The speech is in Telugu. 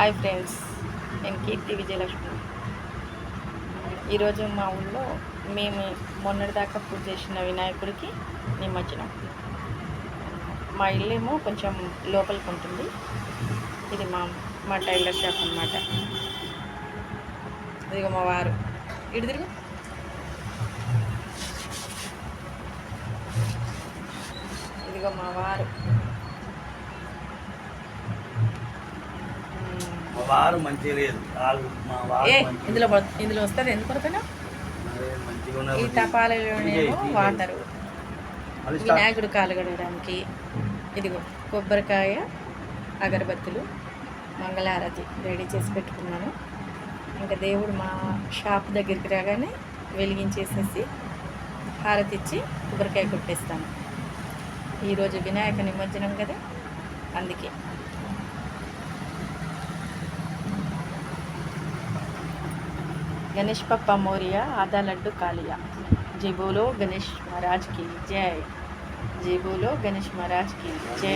హాయ్ ఫ్రెండ్స్, నేను కీర్తి విజయలక్ష్మి. ఈరోజు మా ఊళ్ళో మేము మొన్నటిదాకా పూజ చేసిన వినాయకుడికి నిమజ్జనం. మా ఇల్లేమో కొంచెం లోపలికి ఉంటుంది. ఇది మా టైలర్ షాప్ అన్నమాట. ఇదిగో మా వారు, ఇటు తిరుగు. ఇదిగో మా వారు. ఇందులో వస్తుంది. ఎందుకు కొడుతున్నా? ఈ తపాలలోనేమో వాటరు, వినాయకుడు కాలు కడగడానికి. ఇదిగో కొబ్బరికాయ, అగరబత్తులు, మంగళహారతి రెడీ చేసి పెట్టుకున్నాను. ఇంకా దేవుడు మా షాప్ దగ్గరికి రాగానే వెలిగించేసేసి హారతి ఇచ్చి కొబ్బరికాయ కొట్టేస్తాను. ఈరోజు వినాయక నిమజ్జనం కదా, అందుకే. गणेश पप्पा मोरिया, आधा लड्डू कालिया। जय बोलो गणेश महाराज की जय। जय बोलो गणेश महाराज की जय।